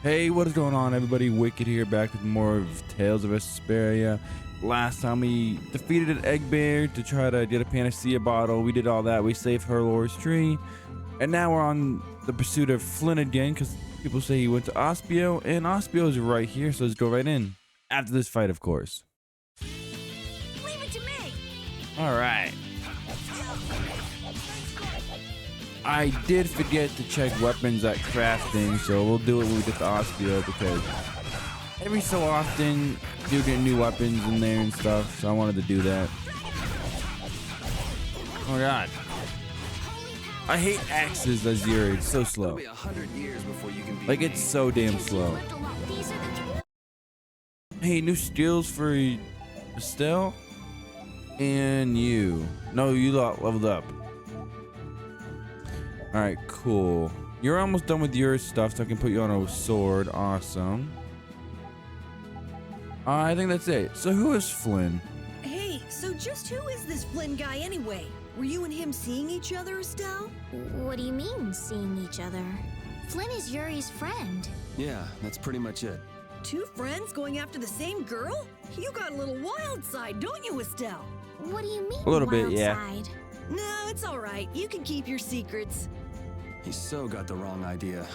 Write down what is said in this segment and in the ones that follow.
Hey, what is going on, everybody? Wicked here, back with more of Tales of Vesperia. Last time we defeated an egg bear to try to get a panacea bottle. We did all that. We saved Herlor's tree. And now we're on the pursuit of Flynn again, because people say he went to Ospio, and Ospio is right here, so let's go right in. After this fight, of course. Leave it to me. All right. I did forget to check weapons at crafting, so we'll do it when we get to Ospio, because every so often you get new weapons in there and stuff, so I wanted to do that. Oh god. I hate axes, Azir. It's so slow. Like, it's so damn slow. Hey, new skills for Estelle and you. No, you leveled up. All right, cool. You're almost done with your stuff, so I can put you on a sword. Awesome. I think that's it. So who is Flynn? Hey, so just who is this Flynn guy anyway? Were you and him seeing each other, Estelle? What do you mean, seeing each other? Flynn is Yuri's friend. Yeah, that's pretty much it. Two friends going after the same girl? You got a little wild side, don't you, Estelle? What do you mean, A little bit, wild yeah. side? No, it's all right. You can keep your secrets. He so got the wrong idea.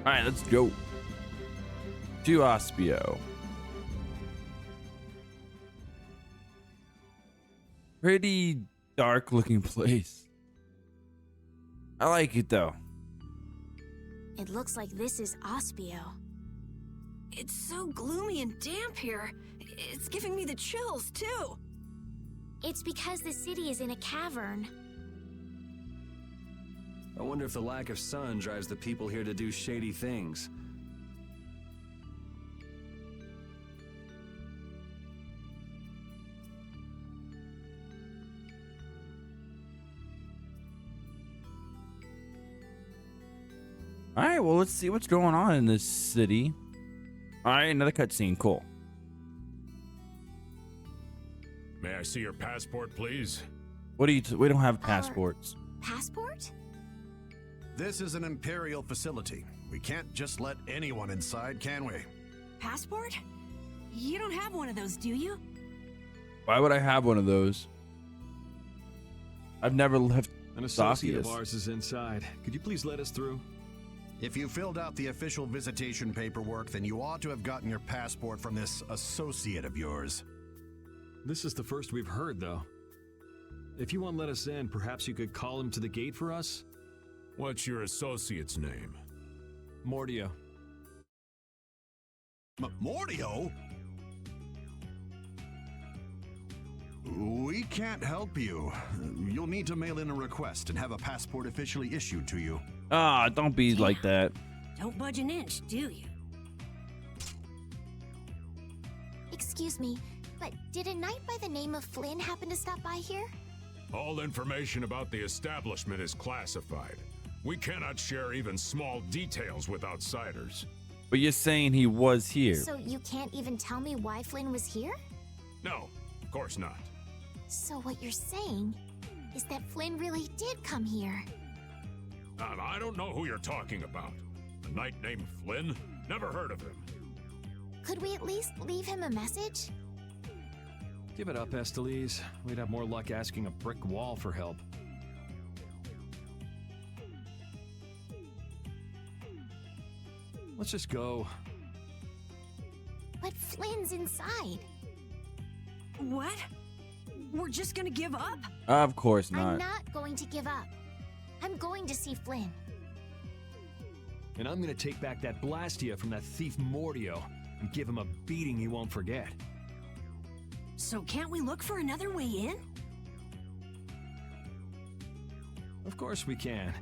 All right, let's go to Ospio. Pretty dark looking place. I like it though. It looks like this is Ospio. It's so gloomy and damp here. It's giving me the chills, too. It's because the city is in a cavern. I wonder if the lack of sun drives the people here to do shady things. All right, well, let's see what's going on in this city. All right, another cutscene. Cool. May I see your passport, please? What do you? We don't have passports. Passport? This is an Imperial facility. We can't just let anyone inside, can we? Passport? You don't have one of those, do you? Why would I have one of those? I've never left An associate of Sophia's. ours is inside. Could you please let us through? If you filled out the official visitation paperwork, then you ought to have gotten your passport from this associate of yours. This is the first we've heard, though. If you won't let us in, perhaps you could call him to the gate for us? What's your associate's name? Mordio. Mordio? We can't help you. You'll need to mail in a request and have a passport officially issued to you. Ah, don't be like that. Don't budge an inch, do you? Excuse me, but did a knight by the name of Flynn happen to stop by here? All information about the establishment is classified. We cannot share even small details with outsiders. But you're saying he was here. So you can't even tell me why Flynn was here? No, of course not. So what you're saying is that Flynn really did come here. I don't know who you're talking about. A knight named Flynn? Never heard of him. Could we at least leave him a message? Give it up, Estelise. We'd have more luck asking a brick wall for help. Let's just go. But Flynn's inside. What? We're just gonna give up? Of course I'm not. not going to give up. I'm going to see Flynn. And I'm gonna take back that Blastia from that thief Mordio and give him a beating he won't forget. So can't we look for another way in? Of course we can.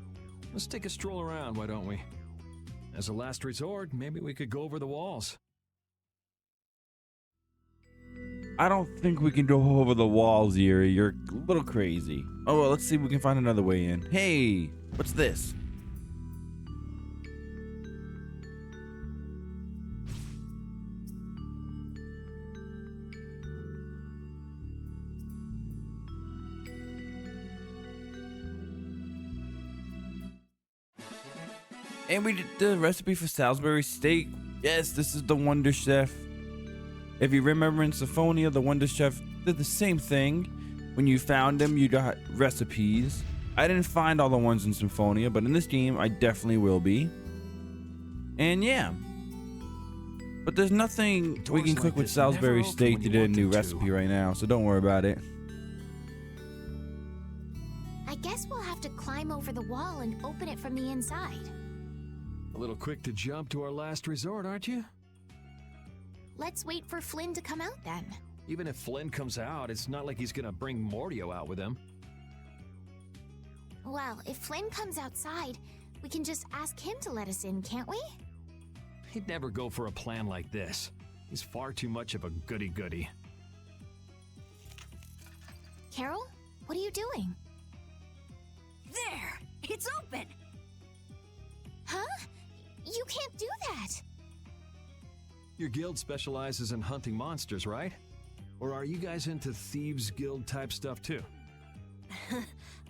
Let's take a stroll around, why don't we? As a last resort, maybe we could go over the walls. I don't think we can go over the walls, Yuri. You're a little crazy. Oh, well, let's see if we can find another way in. Hey, what's this? And we did the recipe for Salisbury steak. Yes, this is the Wonder Chef. If you remember in Symphonia, the Wonder Chef did the same thing. When you found them, you got recipes. I didn't find all the ones in Symphonia, but in this game, I definitely will be. And yeah. But there's nothing we can cook with Salisbury steak to do a new recipe right now, so don't worry about it. I guess we'll have to climb over the wall and open it from the inside. A little quick to jump to our last resort, aren't you? Let's wait for Flynn to come out then. Even if Flynn comes out, it's not like he's gonna bring Mordio out with him. Well, if Flynn comes outside, we can just ask him to let us in, can't we? He'd never go for a plan like this. He's far too much of a goody-goody. Carol, what are you doing? There! It's open! Huh? You can't do that! Your guild specializes in hunting monsters, right? Or are you guys into Thieves Guild type stuff too?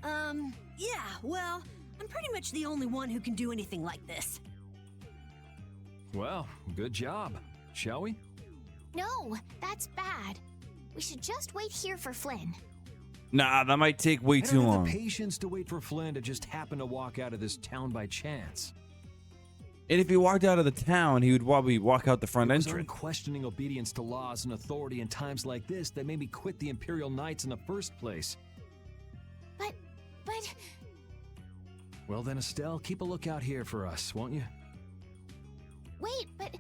Yeah, well, I'm pretty much the only one who can do anything like this. Well, good job. Shall we? No, that's bad. We should just wait here for Flynn. Nah, that might take way I too don't have long. the patience to wait for Flynn to just happen to walk out of this town by chance. And if he walked out of the town, he would probably walk out the front It was entrance. unquestioning obedience to laws and authority in times like this that made me quit the Imperial Knights in the first place. But... Well then, Estelle, keep a lookout here for us, won't you? Wait, but...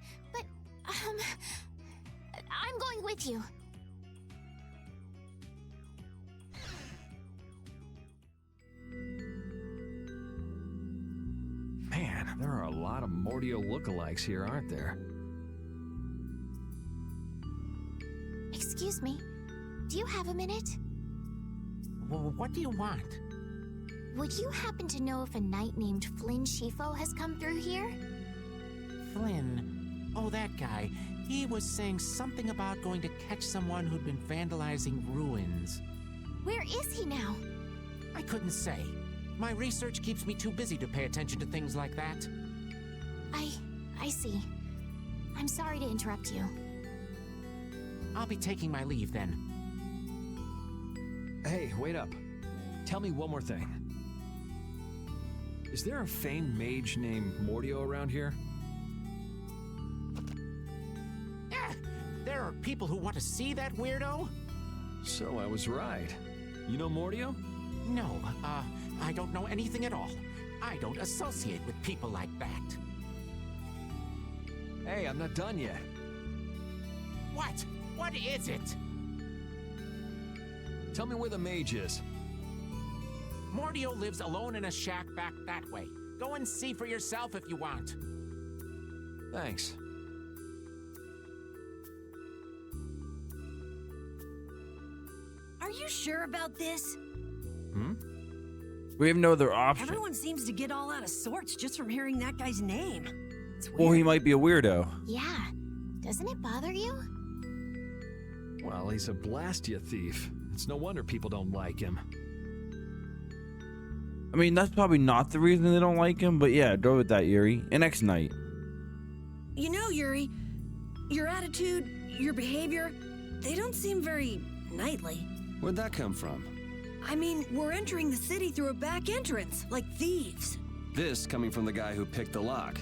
I'm going with you. Man, there are a lot of Mordio lookalikes here, aren't there? Excuse me, do you have a minute? Well, what do you want? Would you happen to know if a knight named Flynn Shifo has come through here? Flynn? Oh, that guy. He was saying something about going to catch someone who'd been vandalizing ruins. Where is he now? I couldn't say. My research keeps me too busy to pay attention to things like that. I see. I'm sorry to interrupt you. I'll be taking my leave then. Hey, wait up. Tell me one more thing. Is there a famed mage named Mordio around here? There are people who want to see that weirdo? So I was right. You know Mordio? No, I don't know anything at all. I don't associate with people like that. Hey, I'm not done yet. What? What is it? Tell me where the mage is. Mordio lives alone in a shack back that way. Go and see for yourself if you want. Thanks. Are you sure about this? We have no other option. Everyone seems to get all out of sorts just from hearing that guy's name. It's weird. Well, he might be a weirdo. Yeah. Doesn't it bother you? Well, he's a Blastia thief. It's no wonder people don't like him. I mean, that's probably not the reason they don't like him, but yeah, go with that, Yuri. An ex-knight. You know, Yuri, your attitude, your behavior, they don't seem very knightly. Where'd that come from? I mean, we're entering the city through a back entrance, like thieves. This coming from the guy who picked the lock.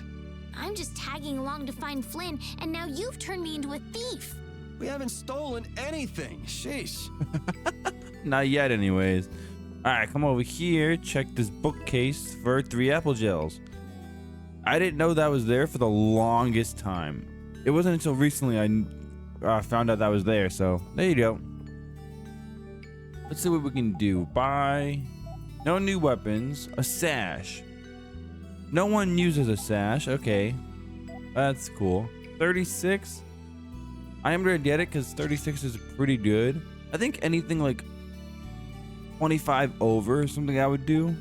I'm just tagging along to find Flynn, and now you've turned me into a thief. We haven't stolen anything. Sheesh. Not yet, anyways. Alright, come over here. Check this bookcase for 3 apple gels. I didn't know that was there for the longest time. It wasn't until recently I found out that was there, so there you go. Let's see what we can do. Buy. No new weapons. A sash. No one uses a sash. Okay. That's cool. 36. I am going to get it because 36 is pretty good. I think anything like 25 over is something I would do.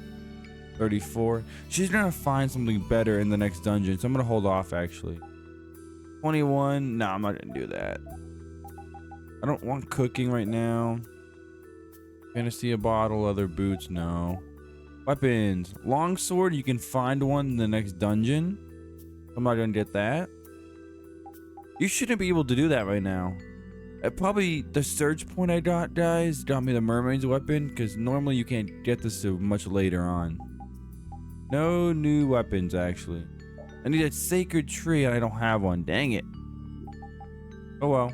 34. She's going to find something better in the next dungeon, so I'm going to hold off actually. 21. No, I'm not going to do that. I don't want cooking right now. Fantasy a bottle, leather boots, no. Weapons. Longsword, you can find one in the next dungeon. I'm not gonna get that. You shouldn't be able to do that right now. Probably the surge point I got, guys, got me the mermaid's weapon, because normally you can't get this till much later on. No new weapons, actually. I need a sacred tree, and I don't have one. Dang it. Oh well.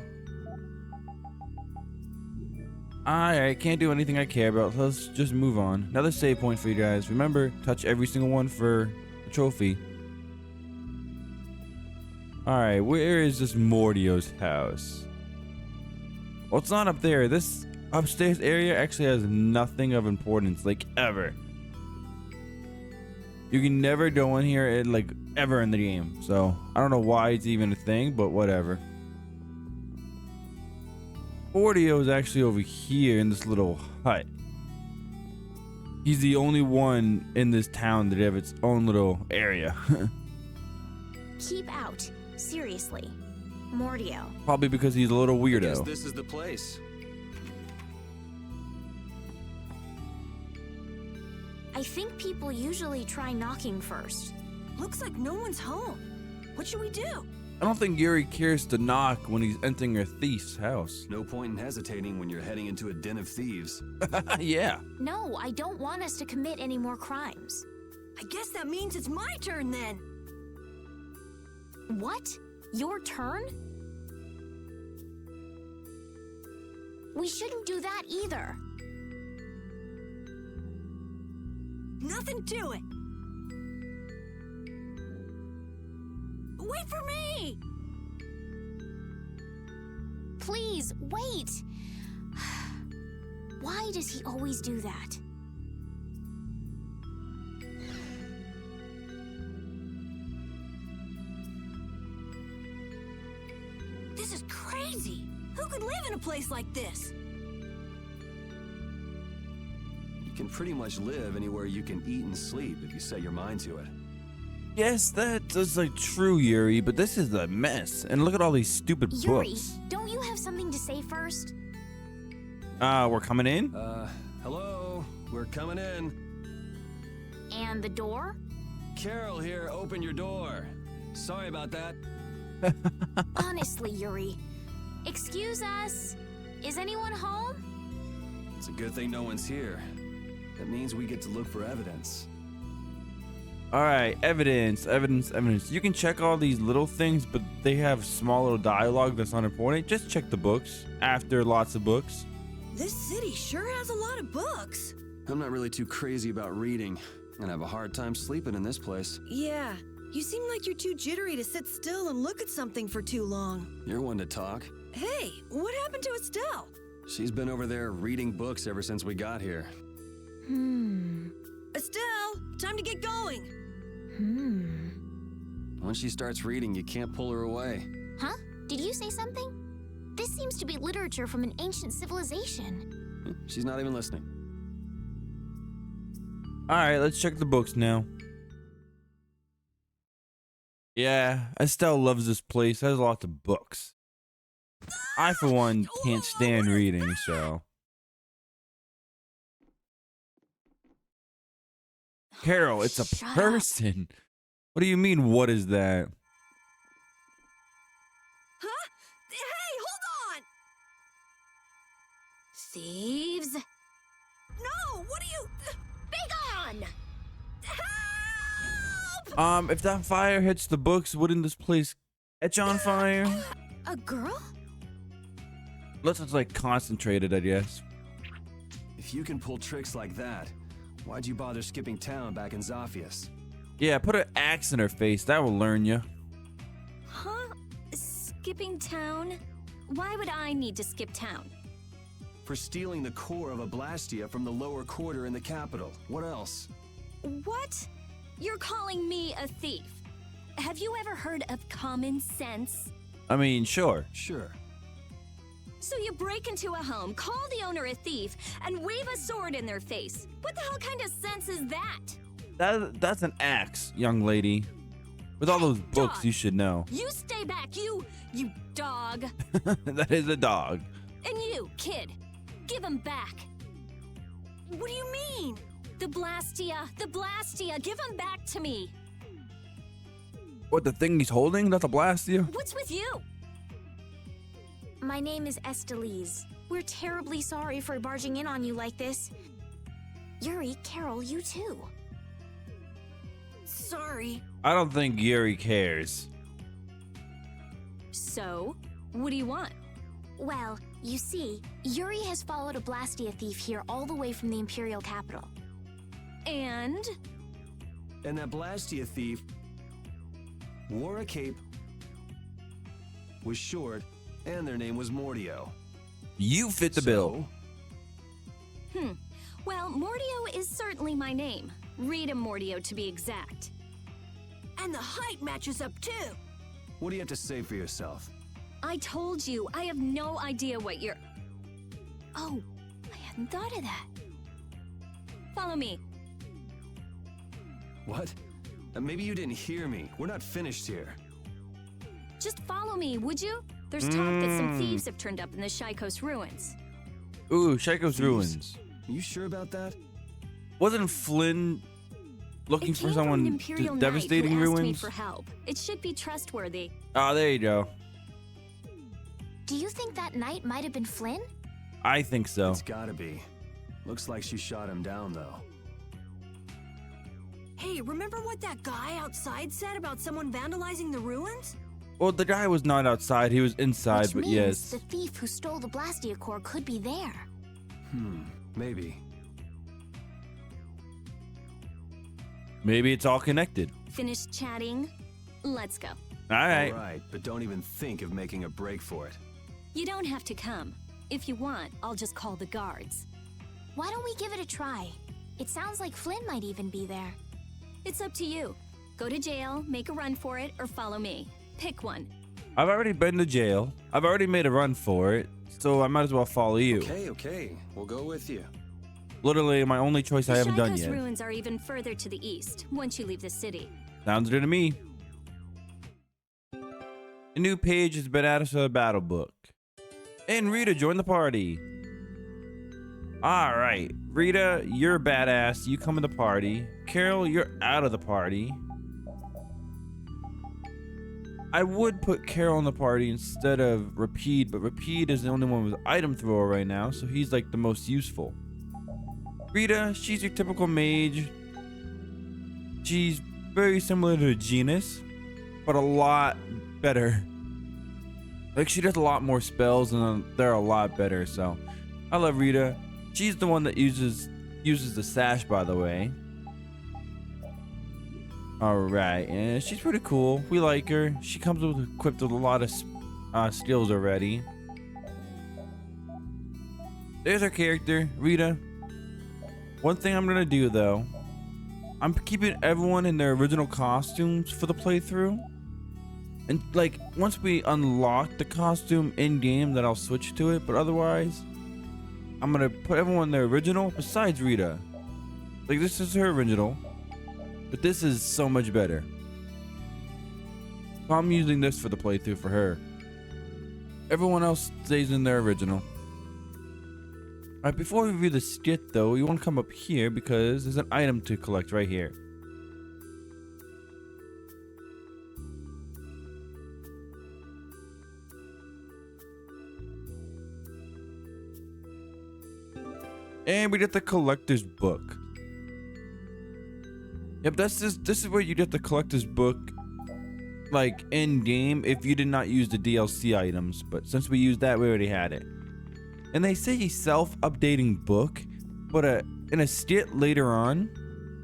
Alright, can't do anything I care about. Let's just move on. Another save point for you guys. Remember, touch every single one for a trophy. Alright, where is this Mordio's house? Well, it's not up there. This upstairs area actually has nothing of importance, like, ever. You can never go in here, like, ever in the game. So, I don't know why it's even a thing, but whatever. Mordio is actually over here in this little hut. He's the only one in this town that have its own little area. Keep out. Seriously. Mordio. Probably because he's a little I guess weirdo. this is the place. I think people usually try knocking first. Looks like no one's home. What should we do? I don't think Yuri cares to knock when he's entering a thief's house. No point in hesitating when you're heading into a den of thieves. Yeah. No, I don't want us to commit any more crimes. I guess that means it's my turn then. What? Your turn? We shouldn't do that either. Nothing to it. Wait for me! Please, wait! Why does he always do that? This is crazy. Who could live in a place like this? You can pretty much live anywhere you can eat and sleep if you set your mind to it. Yes, that's like true, Yuri, but this is a mess. And look at all these stupid Yuri, books. don't you have something to say first? We're coming in? Hello? We're coming in. And the door? Carol here, open your door. Sorry about that. Honestly, Yuri. Excuse us. Is anyone home? It's a good thing no one's here. That means we get to look for evidence. Alright, evidence. You can check all these little things, but they have small little dialogue that's not important. Just check the books after lots of books. This city sure has a lot of books. I'm not really too crazy about reading, and I have a hard time sleeping in this place. Yeah, you seem like you're too jittery to sit still and look at something for too long. You're one to talk. Hey, what happened to Estelle? She's been over there reading books ever since we got here. Estelle, time to get going. Once she starts reading, you can't pull her away. Huh? Did you say something? This seems to be literature from an ancient civilization. She's not even listening. Alright, let's check the books now. Yeah, Estelle loves this place. Has lots of books. I, for one, can't stand reading, so. Carol, it's a Shut up. person. What do you mean, what is that? Huh? Hey, hold on! Thieves? No, what are you... Begone! Help! If that fire hits the books, wouldn't this place catch on fire? A girl? Unless it's like concentrated, I guess. If you can pull tricks like that, why'd you bother skipping town back in Zaphias? Yeah, put an axe in her face. That will learn you. Huh? Skipping town? Why would I need to skip town? For stealing the core of a Blastia from the lower quarter in the capital. What else? What? You're calling me a thief? Have you ever heard of common sense? I mean, sure. Sure. So you break into a home, call the owner a thief, and wave a sword in their face. What the hell kind of sense is that? That's an axe, young lady. With all those books, dog. you should know. You stay back, you dog. That is a dog. And you, kid, give him back. What do you mean? The Blastia! The Blastia! Give them back to me! What, the thing he's holding? That's a Blastia? What's with you? My name is Estelise. We're terribly sorry for barging in on you like this. Yuri, Carol, you too. Sorry. I don't think Yuri cares. So, what do you want? Well, you see, Yuri has followed a Blastia thief here all the way from the Imperial capital. And? And that Blastia thief wore a cape, was short, and their name was Mordio. You fit the bill. Well, Mordio is certainly my name. Rita Mordio, to be exact. And the height matches up too. What do you have to say for yourself? I told you, I have no idea what you're... Oh, I hadn't thought of that. Follow me. What? Maybe you didn't hear me. We're not finished here. Just follow me, would you? There's talk that some thieves have turned up in the Shaikos ruins. Ooh, Shaikos ruins. You sure about that? Wasn't Flynn looking It for came from an someone Imperial devastating Knight who asked me ruins? for help. It should be trustworthy. Oh, there you go. Do you think that knight might have been Flynn? I think so. It's gotta be. Looks like she shot him down, though. Hey, remember what that guy outside said about someone vandalizing the ruins? Well, the guy was not outside. He was inside, Which but means yes. the thief who stole the Blastia core could be there. Maybe. Maybe it's all connected. Finished chatting? Let's go. All right. All right, but don't even think of making a break for it. You don't have to come. If you want, I'll just call the guards. Why don't we give it a try? It sounds like Flynn might even be there. It's up to you. Go to jail, make a run for it, or follow me. Pick one. I've already been to jail. I've already made a run for it, so I might as well follow you. Okay. We'll go with you. Literally my only choice I The haven't done Shaikos yet. ruins are even further to the east, once you leave the city. Sounds good to me. A new page has been added to the battle book. And Rita joined the party. Alright, Rita, you're badass. You come in the party. Carol, you're out of the party. I would put Carol in the party instead of Rapide, but Rapide is the only one with item thrower right now, so he's like the most useful. Rita, she's your typical mage. She's very similar to Genus, but a lot better. Like, she does a lot more spells and they're a lot better, so I love Rita. She's the one that uses the sash, by the way. Alright, and she's pretty cool. We like her. She comes equipped with a lot of skills already. There's our character, Rita. One thing I'm gonna do though, I'm keeping everyone in their original costumes for the playthrough. And like, once we unlock the costume in game, then I'll switch to it. But otherwise, I'm gonna put everyone in their original besides Rita. Like, this is her original, but this is so much better. So I'm using this for the playthrough for her. Everyone else stays in their original. Alright, before we review the skit though, you want to come up here because there's an item to collect right here. And we get the collector's book. Yep, this is where you get the collector's book, like in game, if you did not use the DLC items. But since we used that, we already had it. And they say a self-updating book, but in a skit later on.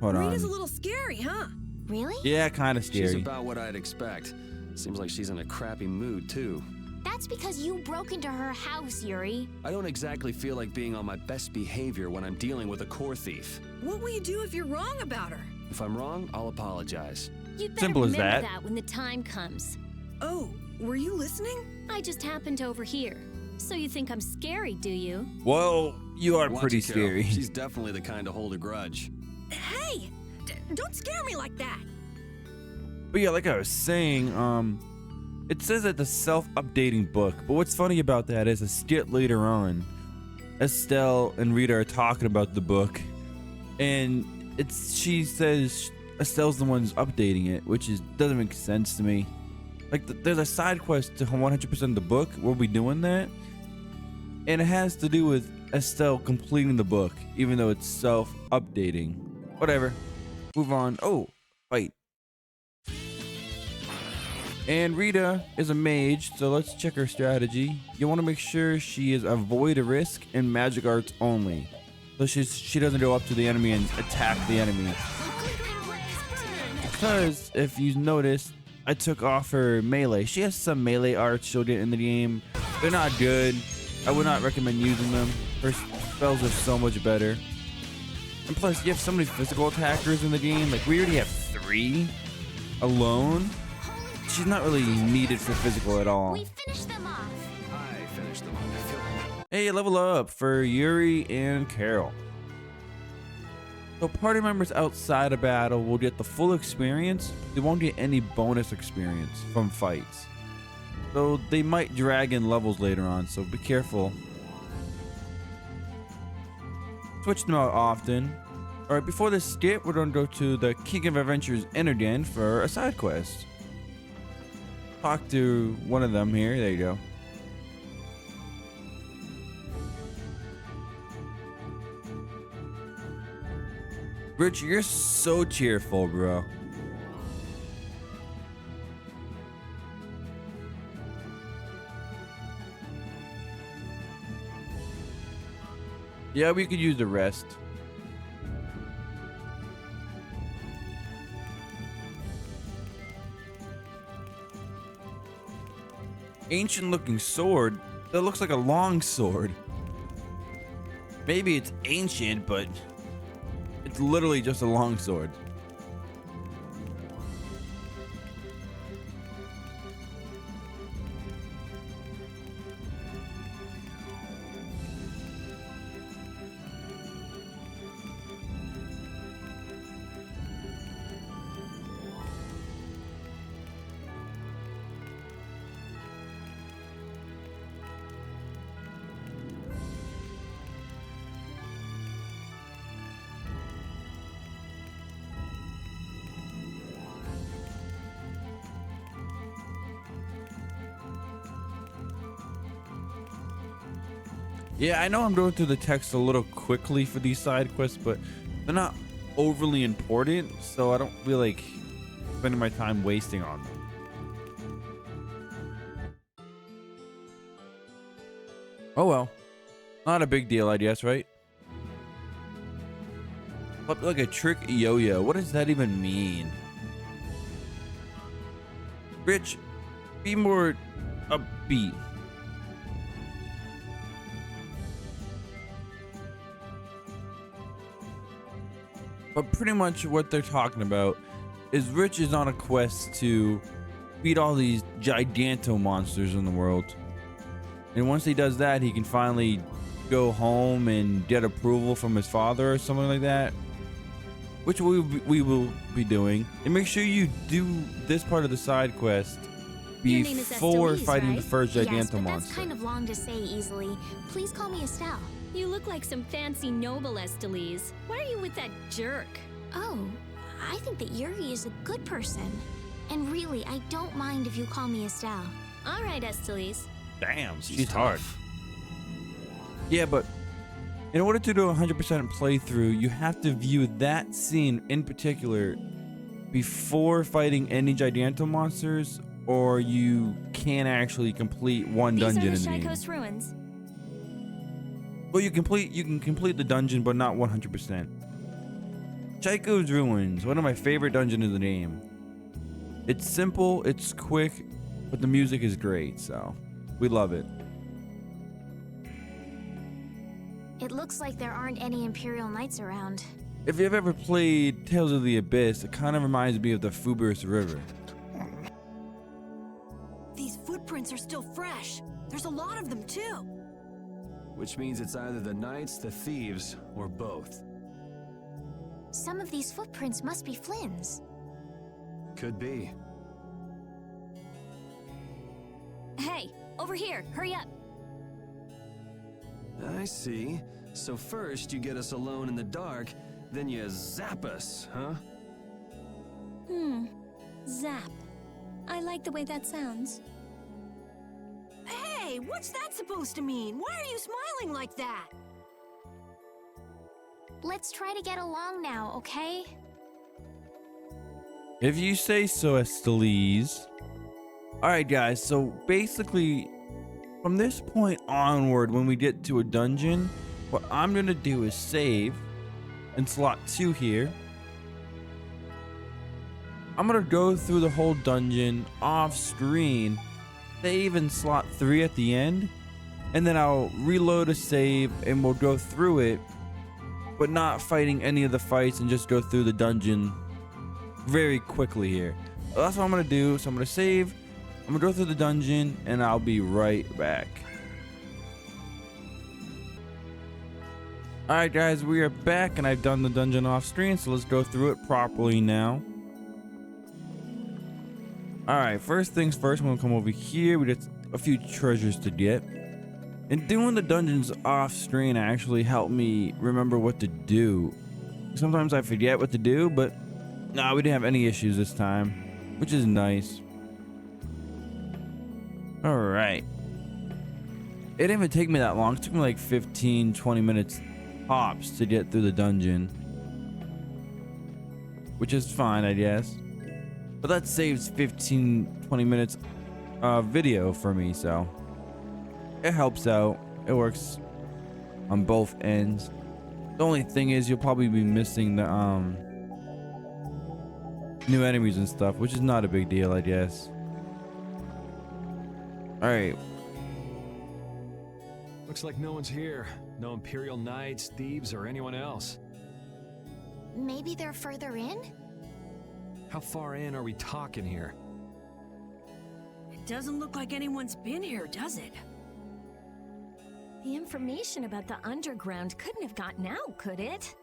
Hold on. Rita's a little scary, huh? Really? Yeah, kind of She's scary. about what I'd expect. Seems like she's in a crappy mood, too. That's because you broke into her house, Yuri. I don't exactly feel like being on my best behavior when I'm dealing with a core thief. What will you do if you're wrong about her? If I'm wrong, I'll apologize. You'd better Simple as remember that. when the time comes. Oh, were you listening? I just happened to overhear. So you think I'm scary, do you? Well, you are Watch pretty it, Carol. scary. She's definitely the kind to hold a grudge. Hey, don't scare me like that. But yeah, like I was saying, it says that the self-updating book. But what's funny about that is a skit later on, Estelle and Rita are talking about the book, and she says Estelle's the one's updating it, which doesn't make sense to me. Like there's a side quest to 100% the book. We'll be doing that, and it has to do with Estelle completing the book, even though it's self-updating. Whatever. Move on. Oh, fight. And Rita is a mage, so let's check her strategy. You want to make sure she is avoid a risk and magic arts only, so she doesn't go up to the enemy and attack the enemy. Because if you notice, I took off her melee. She has some melee arts she'll get in the game. They're not good. I would not recommend using them. Her spells are so much better. And plus, you have so many physical attackers in the game. Like, we already have 3 alone. She's not really needed for physical at all. We finished them off. I finished them off. Hey, level up for Yuri and Carol. So party members outside of battle will get the full experience. They won't get any bonus experience from fights. So they might drag in levels later on, so be careful. Switch them out often. Alright, before this skip, we're gonna go to the King of Adventures Inner Den for a side quest. Talk to one of them here. There you go. Rich, you're so cheerful, bro. Yeah, we could use the rest. Ancient looking sword? That looks like a long sword. Maybe it's ancient, but it's literally just a long sword. Yeah, I know I'm going through the text a little quickly for these side quests, but they're not overly important, so I don't feel like spending my time wasting on them. Oh well. Not a big deal, I guess, right? But like a trick yo-yo. What does that even mean? Rich, be more upbeat. But pretty much what they're talking about is Rich is on a quest to beat all these giganto monsters in the world. And once he does that, he can finally go home and get approval from his father or something like that. Which we will be doing. And make sure you do this part of the side quest before fighting the first giganto yes, but monster. That's kind of long to say easily. Please call me Estelle. You look like some fancy noble, Estelise. Why are you with that jerk? Oh, I think that Yuri is a good person. And really, I don't mind if you call me Estelle. All right, Estelise. Damn, she's hard. Yeah, but in order to do a 100% playthrough, you have to view that scene in particular before fighting any giganto monsters, or you can't actually complete one dungeon in the game. These are the Shaikos ruins. Well, you can complete the dungeon, but not 100%. Chaiko's Ruins, one of my favorite dungeons in the game. It's simple, it's quick, but the music is great, so we love it. It looks like there aren't any Imperial Knights around. If you've ever played Tales of the Abyss, it kind of reminds me of the Fuberus River. These footprints are still fresh. There's a lot of them, too. Which means it's either the knights, the thieves, or both. Some of these footprints must be Flynn's. Could be. Hey, over here, hurry up. I see. So first you get us alone in the dark, Then you zap us, huh? Zap. I like the way that sounds. Hey, what's that supposed to mean? Why are you smiling like that? Let's try to get along now, okay? If you say so, Esteliz. Alright guys, so basically from this point onward, when we get to a dungeon, what I'm gonna do is save in slot 2 here. I'm gonna go through the whole dungeon off screen, save in slot 3 at the end, and then I'll reload a save and we'll go through it, but not fighting any of the fights, and just go through the dungeon very quickly here. That's what I'm gonna do. So I'm gonna save, I'm gonna go through the dungeon, and I'll be right back. Alright guys, we are back and I've done the dungeon off screen, so let's go through it properly now. Alright, first things first, we're gonna come over here. We got a few treasures to get. And doing the dungeons off screen actually helped me remember what to do. Sometimes I forget what to do, but nah, we didn't have any issues this time, which is nice. Alright. It didn't even take me that long. It took me like 15-20 minutes tops to get through the dungeon, which is fine, I guess. But that saves 15-20 minutes video for me, so it helps out. It works on both ends. The only thing is you'll probably be missing the new enemies and stuff, which is not a big deal, I guess. Alright. Looks like no one's here. No Imperial Knights, thieves, or anyone else. Maybe they're further in? How far in are we talking here? It doesn't look like anyone's been here, does it? The information about the underground couldn't have gotten out, could it?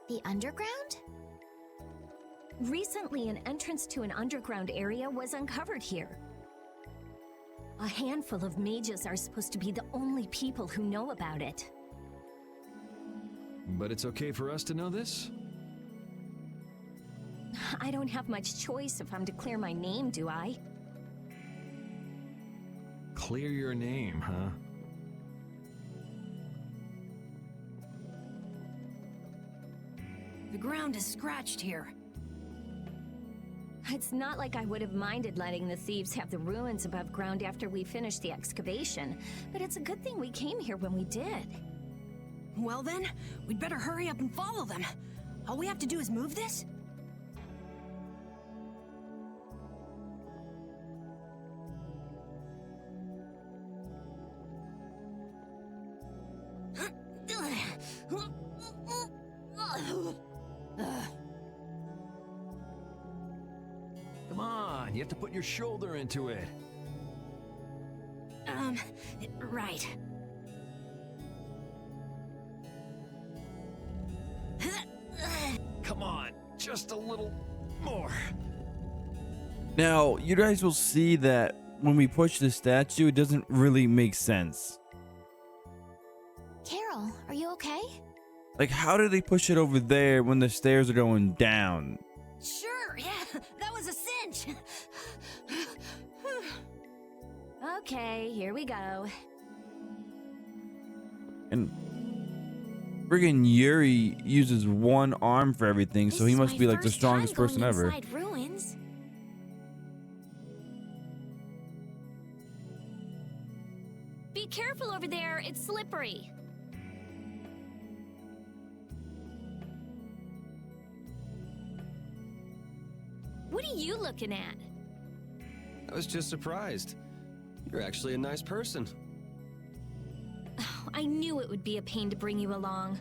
The underground? Recently, an entrance to an underground area was uncovered here. A handful of mages are supposed to be the only people who know about it. But it's okay for us to know this? I don't have much choice if I'm to clear my name, do I? Clear your name, huh? The ground is scratched here. It's not like I would have minded letting the thieves have the ruins above ground after we finished the excavation, but it's a good thing we came here when we did. Well then, we'd better hurry up and follow them. All we have to do is move this? Come on, you have to put your shoulder into it. Right. Come on, just a little more. Now, you guys will see that when we push the statue, it doesn't really make sense. Carol, are you okay? Like, how did they push it over there when the stairs are going down? Sure, yeah, that was a cinch. Okay, here we go. And friggin' Yuri uses one arm for everything, so he This is must my be like the first strongest time person going ever. inside ruins. Be careful over there, it's slippery. What are you looking at? I was just surprised. You're actually a nice person. I knew it would be a pain to bring you along.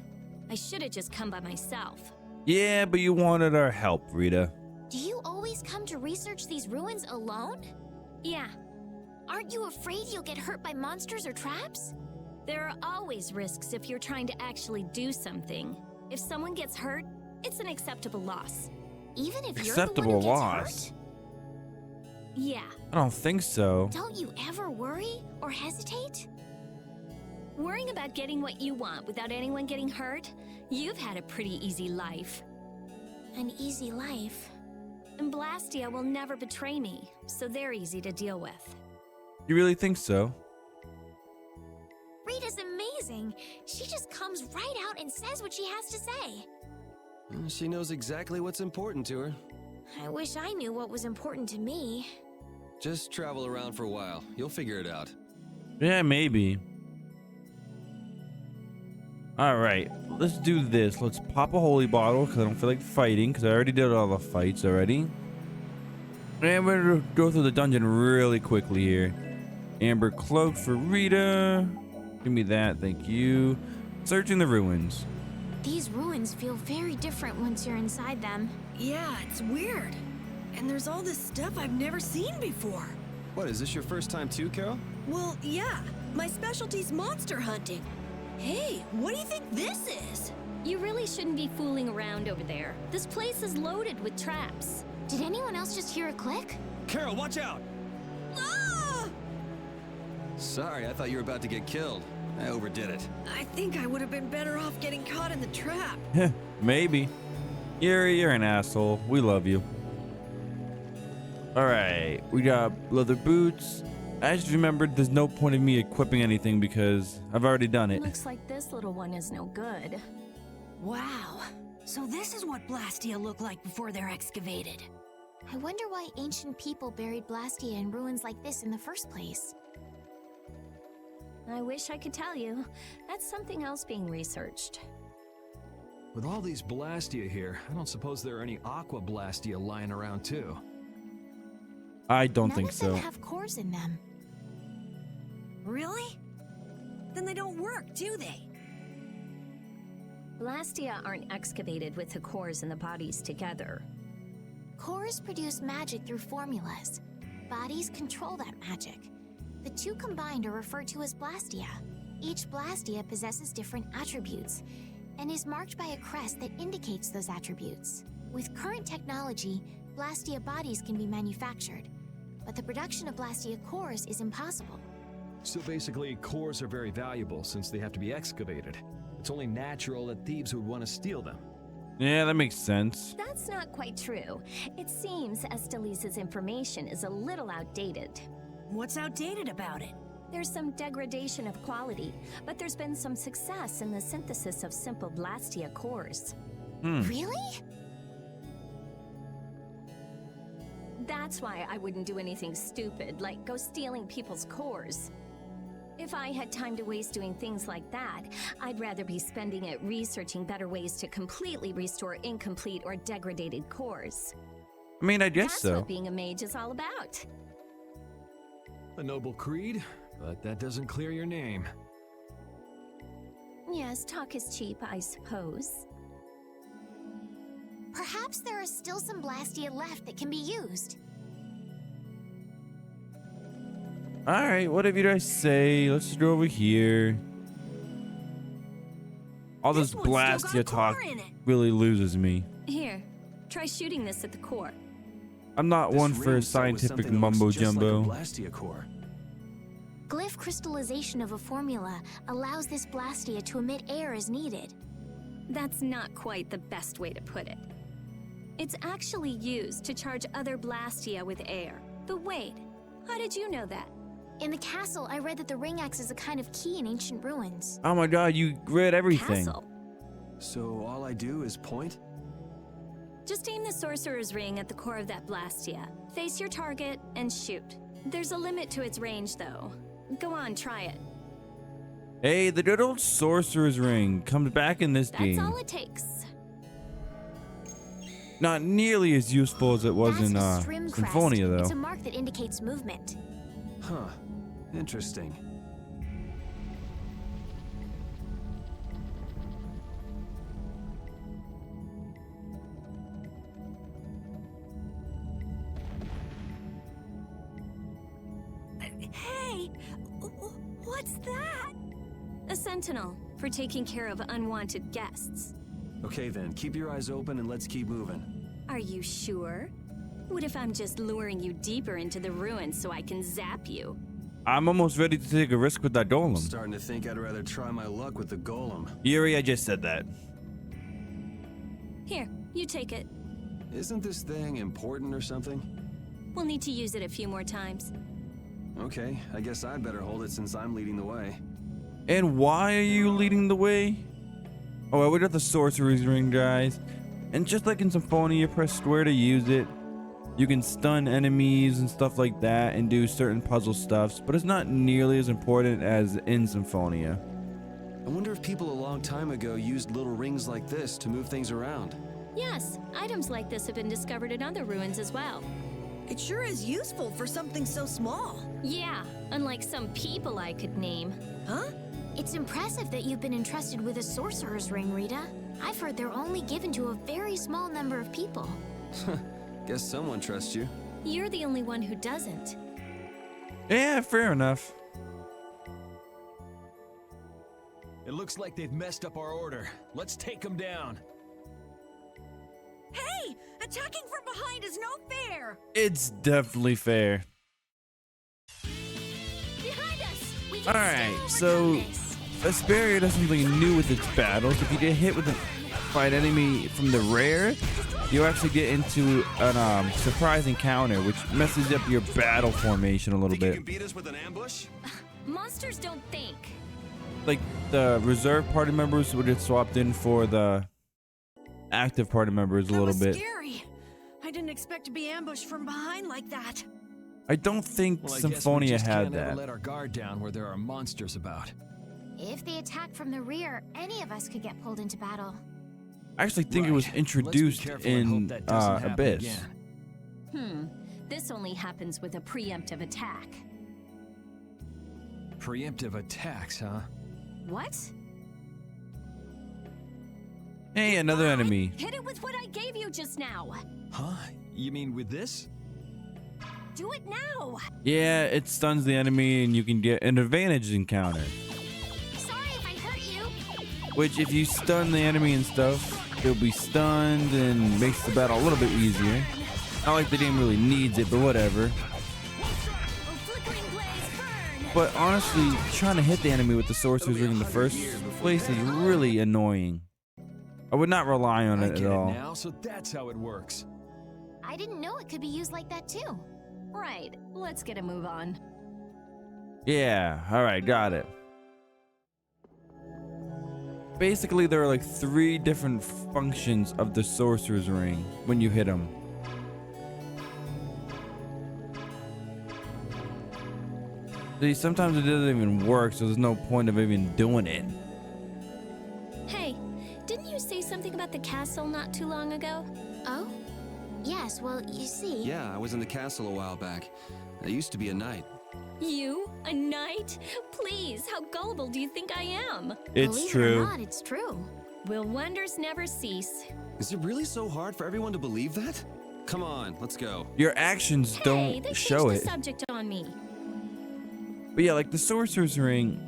I should have just come by myself. Yeah, but you wanted our help, Rita. Do you always come to research these ruins alone? Yeah, Aren't you afraid you'll get hurt by monsters or traps? there are always risks if you're trying to actually do something. If someone gets hurt, it's an acceptable loss. Even if Acceptable you're the one who loss? gets hurt? Yeah, I don't think so. Don't you ever worry or hesitate? Worrying about getting what you want without anyone getting hurt? You've had a pretty easy life. An easy life. And Blastia will never betray me, so they're easy to deal with. You really think so? Rita's amazing. She just comes right out and says what she has to say. She knows exactly what's important to her. I wish I knew what was important to me. Just travel around for a while. You'll figure it out. Yeah, maybe. Alright, let's do this. Let's pop a holy bottle because I don't feel like fighting because I already did all the fights already. And we're going to go through the dungeon really quickly here. Amber cloak for Rita. Give me that, thank you. Searching the ruins. These ruins feel very different once you're inside them. Yeah, it's weird. And there's all this stuff I've never seen before. What, is this your first time too, Carol? Well, yeah. My specialty's monster hunting. Hey, what do you think this is? You really shouldn't be fooling around over there. This place is loaded with traps. Did anyone else just hear a click? Carol, watch out! Ah! Sorry, I thought you were about to get killed. I overdid it. I think I would have been better off getting caught in the trap. Maybe. You're an asshole. We love you. Alright, we got leather boots. I just remembered there's no point of me equipping anything because I've already done it. Looks like this little one is no good. Wow. So this is what Blastia looked like before they're excavated. I wonder why ancient people buried Blastia in ruins like this in the first place. I wish I could tell you. That's something else being researched. With all these Blastia here, I don't suppose there are any Aqua Blastia lying around too. I don't None think of them so. have cores in them. Really? Then they don't work, do they? Blastia aren't excavated with the cores and the bodies together. Cores produce magic through formulas. Bodies control that magic. The two combined are referred to as Blastia. Each Blastia possesses different attributes and is marked by a crest that indicates those attributes. With current technology, Blastia bodies can be manufactured, but the production of Blastia cores is impossible. So basically, cores are very valuable since they have to be excavated. It's only natural that thieves would want to steal them. Yeah, that makes sense. That's not quite true. It seems Estelise's information is a little outdated. What's outdated about it? There's some degradation of quality, but there's been some success in the synthesis of simple Blastia cores. Really? That's why I wouldn't do anything stupid, like go stealing people's cores. If I had time to waste doing things like that, I'd rather be spending it researching better ways to completely restore incomplete or degraded cores. I mean, I guess That's so. what being a mage is all about. A noble creed, but that doesn't clear your name. Yes, talk is cheap, I suppose. Perhaps there are still some Blastia left that can be used. Alright, whatever you guys say. Let's just go over here. All this This one's still Blastia got a talk core in it. really loses me. Here, try shooting this at the core. I'm not This one for ring's set with scientific something that looks mumbo just like a jumbo. Blastia core. Glyph crystallization of a formula allows this Blastia to emit air as needed. That's not quite the best way to put it. It's actually used to charge other Blastia with air. But wait, how did you know that? In the castle, I read that the ring acts as a kind of key in ancient ruins. Oh my god, you read everything. Castle. So all I do is point? Just aim the sorcerer's ring at the core of that Blastia. Face your target and shoot. There's a limit to its range, though. Go on, try it. Hey, the good old sorcerer's ring comes back in this That's game. all it takes. Not nearly as useful as it was That's in a Strim crest. Symphonia, though. It's a mark that indicates movement. Huh. Interesting. Hey! What's that? A sentinel for taking care of unwanted guests. Okay then, keep your eyes open and let's keep moving. Are you sure? What if I'm just luring you deeper into the ruins so I can zap you? I'm almost ready to take a risk with that golem. Starting to think I'd rather try my luck with the golem. Yuri, I just said that. Here, you take it. Isn't this thing important or something? We'll need to use it a few more times. Okay, I guess I'd better hold it since I'm leading the way. And why are you leading the way? Oh, well, we got the sorcerer's ring, guys. And just like in Symphonia, press square to use it. You can stun enemies and stuff like that and do certain puzzle stuffs, but it's not nearly as important as in Symphonia. I wonder if people a long time ago used little rings like this to move things around. Yes, items like this have been discovered in other ruins as well. It sure is useful for something so small. Yeah, unlike some people I could name. Huh? It's impressive that you've been entrusted with a sorcerer's ring, Rita. I've heard they're only given to a very small number of people. Guess someone trusts you. You're the only one who doesn't. Yeah, fair enough. It looks like they've messed up our order. Let's take them down. Hey! Attacking from behind is no fair! It's definitely fair. Behind us! We can Alright, still so overcome this. Vesperia does something new with its battles. If you get hit with by an enemy from the rear, you actually get into a surprise encounter, which messes up your battle formation a little Think you bit. can beat us with an ambush? Monsters don't think. Like the reserve party members would get swapped in for the active party members a That little was bit. scary. I didn't expect to be ambushed from behind like that. I don't think Well, I guess we Symphonia just had can't ever that. let our guard down where there are monsters about. If they attack from the rear, any of us could get pulled into battle. I actually think it was Right. Let's be introduced careful and hope in that doesn't happen Abyss. again. This only happens with a preemptive attack. Preemptive attacks, huh? What? Hey, another enemy. Hit it with what I gave you just now. Huh? You mean with this? Do it now. Yeah, it stuns the enemy and you can get an advantage encounter. Sorry if I hurt you. Which, if you stun the enemy and stuff, they'll be stunned and makes the battle a little bit easier. Not like the game really needs it, but whatever. Oh, flickering blaze, burn. But honestly, trying to hit the enemy with the sorcerer's ring in the first place is really annoying. I would not rely on I it get at it all. now, so that's how it works. I didn't know it could be used like that too. Right, let's get a move on. Yeah, alright, got it. Basically, there are like 3 different functions of the sorcerer's ring when you hit them. See, sometimes it doesn't even work, so there's no point of even doing it. Hey, didn't you say something about the castle not too long ago? Oh? Yes, well, you see. Yeah, I was in the castle a while back. I used to be a knight. You? A knight? Please, how gullible do you think I am? It's Believe it or true. not, it's true. Will wonders never cease? Is it really so hard for everyone to believe that? Come on, let's go. Your actions Hey, don't they show changed it. the subject on me. But yeah, like the sorcerer's ring,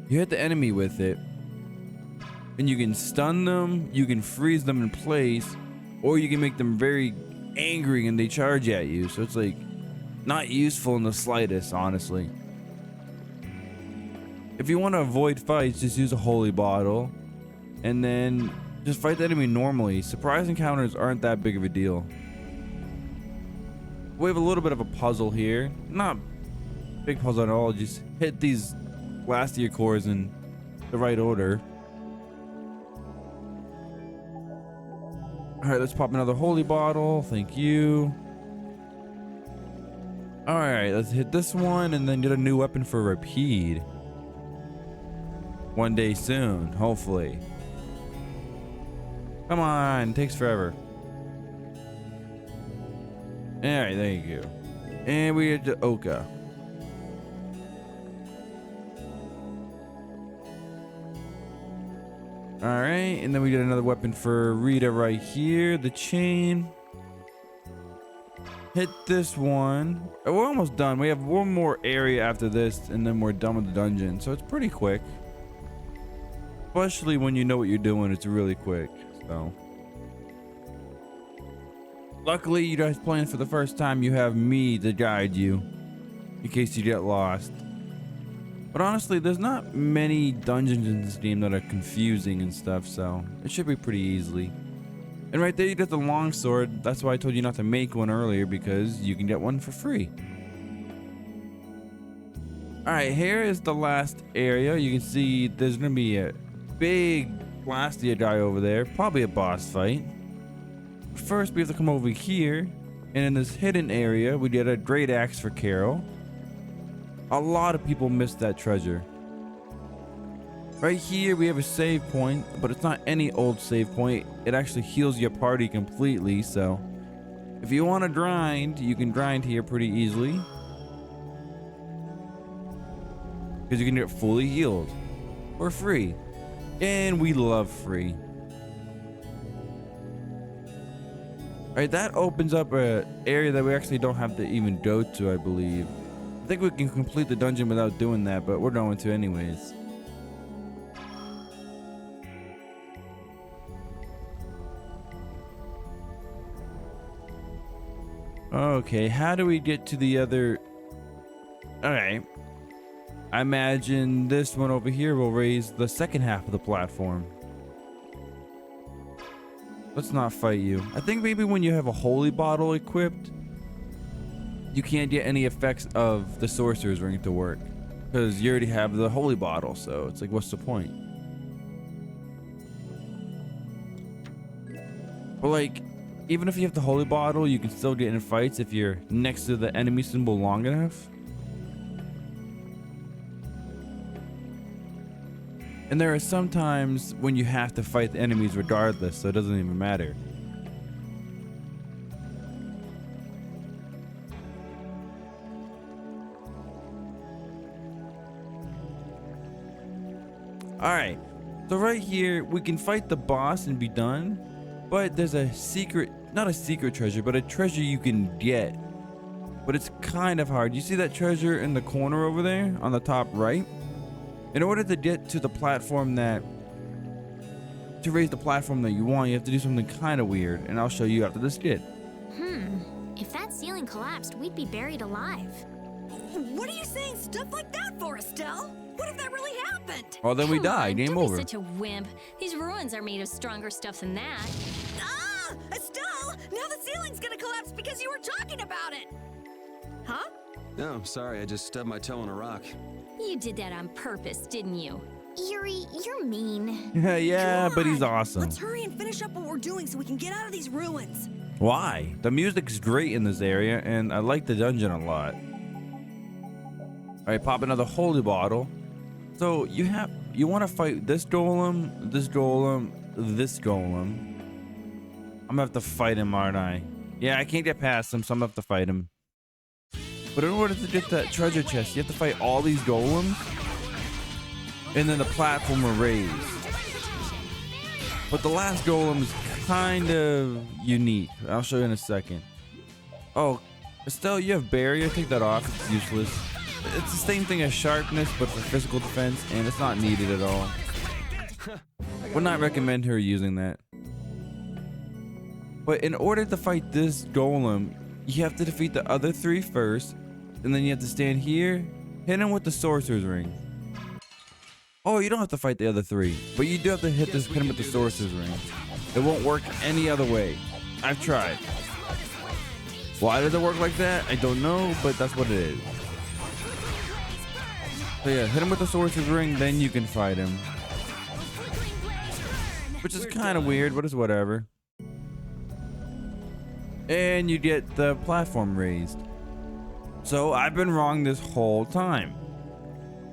you hit the enemy with it, and you can stun them, you can freeze them in place, or you can make them very angry and they charge at you. So it's like not useful in the slightest, honestly. If you want to avoid fights, just use a holy bottle, and then just fight the enemy normally. Surprise encounters aren't that big of a deal. We have a little bit of a puzzle here. Not big puzzle at all. Just hit these Blastia cores in the right order. All right, let's pop another holy bottle. Thank you. All right, let's hit this one and then get a new weapon for Rapide. One day soon, hopefully. Come on, takes forever. All right, there you go. And we get to Oka. All right, and then we get another weapon for Rita right here, the chain. Hit this one. Oh, we're almost done. We have one more area after this, and then we're done with the dungeon. So it's pretty quick. Especially when you know what you're doing, it's really quick. So, luckily, you guys playing for the first time, you have me to guide you. in case you get lost. But honestly, there's not many dungeons in this game that are confusing and stuff, so it should be pretty easily. And right there you get the longsword. That's why I told you not to make one earlier, because you can get one for free. Alright, here is the last area. You can see there's going to be a big Blastia guy over there. Probably a boss fight. First, we have to come over here. And in this hidden area, we get a great axe for Carol. A lot of people missed that treasure. Right here, we have a save point, but it's not any old save point. It actually heals your party completely, so if you want to grind, you can grind here pretty easily. Because you can get fully healed for free. And we love free. Alright, that opens up an area that we actually don't have to even go to, I believe. I think we can complete the dungeon without doing that, but we're going to anyways. Okay, how do we get to the other... Alright. I imagine this one over here will raise the second half of the platform. Let's not fight you. I think maybe when you have a holy bottle equipped, you can't get any effects of the sorcerer's ring to work, because you already have the holy bottle, so it's like, what's the point? But like, even if you have the holy bottle, you can still get in fights if you're next to the enemy symbol long enough. And there are some times when you have to fight the enemies regardless, so it doesn't even matter. Alright, so right here, we can fight the boss and be done. But there's a secret, not a secret treasure, but a treasure you can get. But it's kind of hard. You see that treasure in the corner over there on the top right? In order to get to the platform to raise the platform that you want, you have to do something kind of weird. And I'll show you after this skit. If that ceiling collapsed, we'd be buried alive. What are you saying stuff like that for, Estelle? What if that really happened? Well, then we Come die. on, Game don't over. Be such a wimp. These ruins are made of stronger stuff than that. Ah! Estelle! Now the ceiling's gonna collapse because you were talking about it! Huh? No, sorry, I just stubbed my toe on a rock. You did that on purpose, didn't you? Yuri, you're mean. Yeah, Come but he's on. awesome. Let's hurry and finish up what we're doing so we can get out of these ruins. Why? The music's great in this area, and I like the dungeon a lot. Alright, pop another holy bottle. So you want to fight this golem, this golem, this golem. I'm gonna have to fight him, aren't I? Yeah, I can't get past him, so I'm gonna have to fight him. But in order to get that treasure chest, you have to fight all these golems, and then the platform will raise. But the last golem is kind of unique. I'll show you in a second. Oh, Estelle, you have barrier. Take that off. It's useless. It's the same thing as sharpness, but for physical defense, and it's not needed at all. Would not recommend her using that. But in order to fight this golem, you have to defeat the other three first, and then you have to stand here, hit him with the sorcerer's ring. Oh, you don't have to fight the other three, but you do have to hit him with the sorcerer's ring. It won't work any other way. I've tried. Why does it work like that? I don't know, but that's what it is. So yeah, hit him with the sorcerer's ring, then you can fight him. Which is kind of weird, but it's whatever. And you get the platform raised. So I've been wrong this whole time.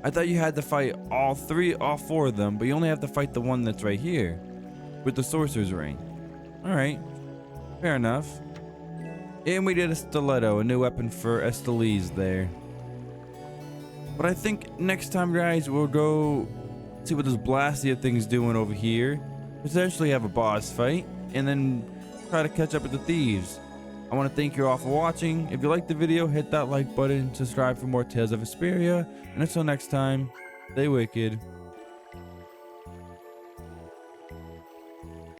I thought you had to fight all four of them, but you only have to fight the one that's right here with the sorcerer's ring. Alright, fair enough. And we did a stiletto, a new weapon for Estellise there. But I think next time, guys, we'll go see what this Blastia thing's doing over here. Potentially have a boss fight, and then try to catch up with the thieves. I want to thank you all for watching. If you liked the video, hit that like button, subscribe for more Tales of Vesperia, and until next time, stay wicked.